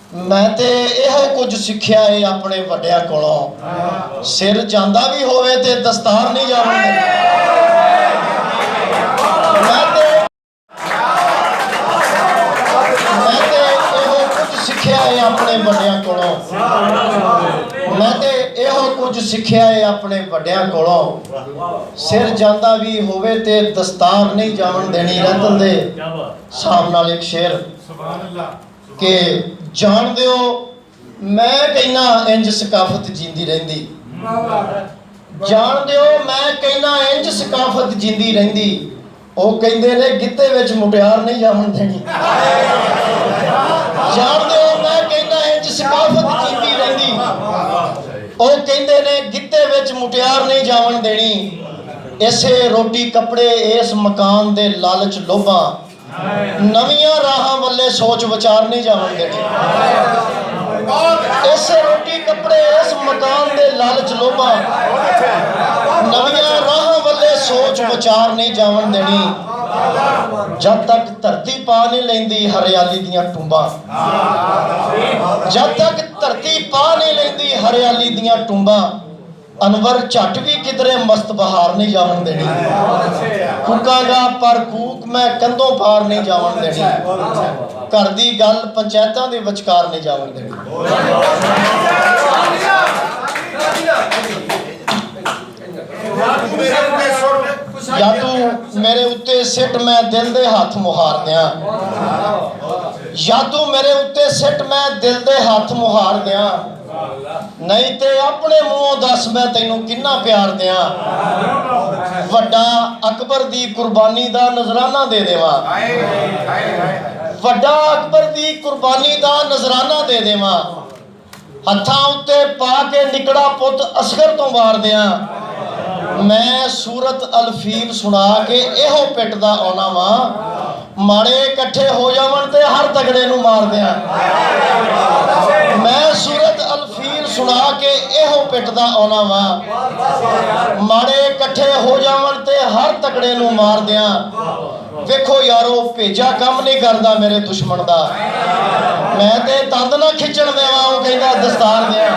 मैं ते ਇਹੋ ਕੁਝ ਸਿੱਖਿਆ ਏ ਆਪਣੇ ਵੱਡਿਆਂ ਕੋਲੋਂ। ਸਿਰ ਜਾਂਦਾ ਵੀ ਹੋਵੇ ਤੇ ਦਸਤਾਰ ਨਹੀਂ ਜਾਵਣ ਦੇਣੀ। ਮੈਂ ਤੇ ਇਹੋ ਕੁਝ ਸਿੱਖਿਆ ਏ ਆਪਣੇ ਵੱਡਿਆਂ ਕੋਲੋਂ। मैं ते ਇਹੋ ਕੁਝ ਸਿੱਖਿਆ ਏ ਆਪਣੇ ਵੱਡਿਆਂ ਕੋਲੋਂ। ਸਿਰ ਜਾਂਦਾ ਵੀ ਹੋਵੇ ਤੇ ਦਸਤਾਰ ਨਹੀਂ ਜਾਵਣ ਦੇਣੀ। ਰਤਨ ਦੇ ਹਿਸਾਬ ਨਾਲ ਇੱਕ ਸ਼ੇਰ कि जान दियो मैं कहना इंज सकाफत जींदी रहिंदी। जान दियो मैं कहना इंज सकाफत जींदी रहिंदी। ओ कहंदे ने गित्ते विच मुटियार नहीं जावन देनी। जान दियो मैं कहना इंज सकाफत जींदी रहिंदी। ओ कहंदे ने गित्ते विच मुटियार नहीं जावन देनी। इसे रोटी कपड़े इस मकान दे लालच लोभा नवियां राहां वल्ले सोच विचार नहीं जावन देनी। इस रोटी कपड़े इस मकान दे लालच लोभा नवियां राहां वल्ले सोच विचार नहीं जावन देनी। जब तक धरती पा नहीं लेंदी हरियाली दियां टुंबां। जब तक धरती पा नहीं लेंदी हरियाली दियां टुंबां अनवर झट भी किधरे मस्त बहार नहीं जावन देनी। फूकांगा पर कूक मैं कंधों पार नहीं जावन देनी। घर दी गल पंचायतां दे विचकार नहीं जावन देनी। या तू मेरे उत्ते सिट मैं दिल दे हाथ मुहार दियां। या तू मेरे उत्ते सिट मैं दिल दे हाथ मुहार दियां। नहीं ते अपने मुंहों दस मैं तैनू किन्ना प्यार दियां। वड्डा अकबर दी कुर्बानी दा नजराना दे देवां। वड्डा अकबर दी कुर्बानी दा नजराना दे देवां। हत्थां उत्ते पा के निकड़ा पुत असगर तो वार दियां। मैं सूरत अलफील सुना के एहो पिट दा आउणा वां। माड़े इकट्ठे हो जावन ते हर तगड़े नू मार दियां। मैं सूरत अलफील सुना के एहो पिट दा आउणा वां। माड़े इकट्ठे हो जावन ते हर तगड़े नू मार दियां। वेखो यारो भेजा कम नहीं करदा मेरे दुश्मन दा। मैं ते तंद ना खिचण देवां ओ कहंदा दस्तार दियां।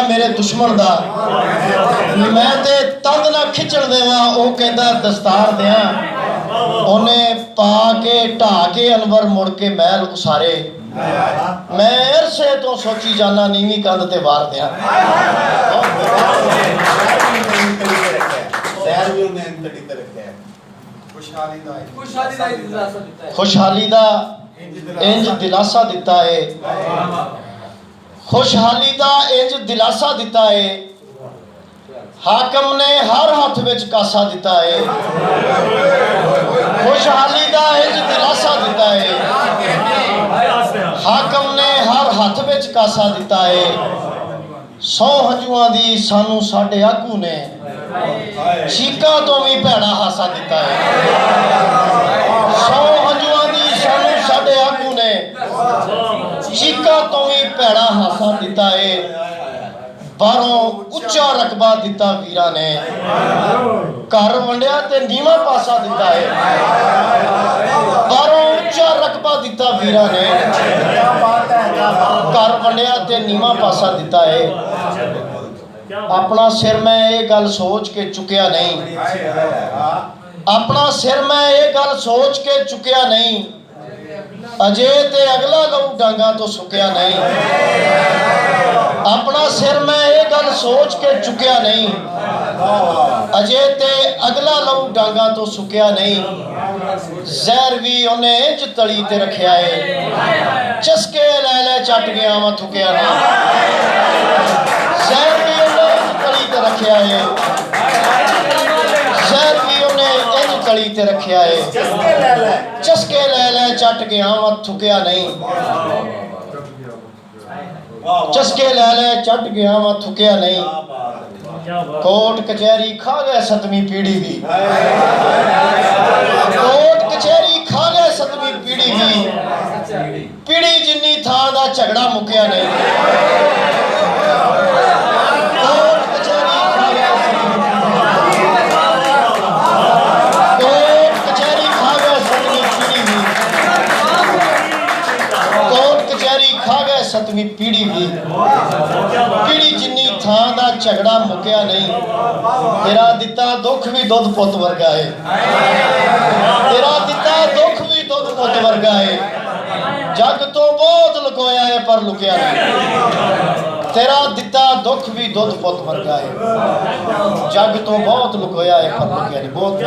मेरे दुश्मन दा मैं ते तंद ना खिचण देवां ओ कहंदा दस्तार दियां। ओने पा के ढा के अनवर मुड़ के महल उसारे। मैं अरसे तो सोची जाना नीवी कंध ते वार दियां। खुशहाली दा इंज दिलासा दिता है। खुशहाली दा इंज दिलासा दिता है। हाकम ने हर हाथ विच कासा दिता है। खुशहाली दा इंज दिलासा दिता है। हाकम ने हर हाथ विच कासा दिता है। 100 हंजुआं दी सानू साडे आगू ने चीकां तो भी भैड़ा हासा दिता है। 100 हंजुआं दी सानू साडे आगू ने चीका तो भी भैड़ा हासा दिता है। बारों उच्चा रकबा दिता वीरा ने। घर वंडिया ते नीवा पासा दिता है। बारों उच्चा रकबा दिता वीरा ने। घर वंडिया ते नीवा पासा दिता है। अपना सिर मैं ये गल सोच के चुकिया नहीं। अपना सिर मैं ये गल सोच के चुकिया नहीं। अजे ते अगला लहू डांगा तो सुकिया नहीं। अपना सिर मैं ये गल सोच के चुकिया नहीं। अजे ते अगला लहू डांगा तो सुकिया नहीं। जहर भी उन्हें इंज तली ते रखिया है। चस्के लै लै चट गया वा थुकिया नहीं। जहर भी उन्हें इंज तली ते रखिया है। जहर भी उन्हें इंज तली ते रखिया है। चस्के लै लै चट गया वा थुकिया नहीं। चस्के लै लै चट गया वा थुकिया नहीं। कोट कचहरी खा गए 7वीं पीढ़ी दी। कोट कचहरी खा गए 7वीं पीढ़ी दी। पीढ़ी जिन्नी थां दा झगड़ा मुकिया नहीं। कोट कचहरी खा 7ਵੀਂ ਪੀੜ੍ਹੀ ਵੀ ਪੀੜ੍ਹੀ ਜਿੰਨੀ ਥਾਂ ਦਾ ਝਗੜਾ ਮੁੱਕਿਆ ਨਹੀਂ। ਤੇਰਾ ਦਿੱਤਾ ਦੁੱਖ ਵੀ ਦੁੱਧ ਪੁੱਤ ਵਰਗਾ ਏ, ਤੇਰਾ ਦਿੱਤਾ ਦੁੱਖ ਵੀ ਦੁੱਧ ਪੁੱਤ ਵਰਗਾ ਏ। ਜੱਗ ਤੋਂ ਬਹੁਤ ਲੁਕੋਇਆ ਏ ਪਰ ਲੁਕਿਆ ਨਹੀਂ। ਤੇਰਾ ਦਿੱਤਾ ਦੁੱਖ ਵੀ ਦੁੱਧ ਪੁੱਤ ਵਰਗਾ ਏ। ਜੱਗ ਤੋਂ ਬਹੁਤ ਲੁਕੋਇਆ ਏ ਪਰ ਲੁਕਿਆ ਨਹੀਂ। ਬਹੁਤ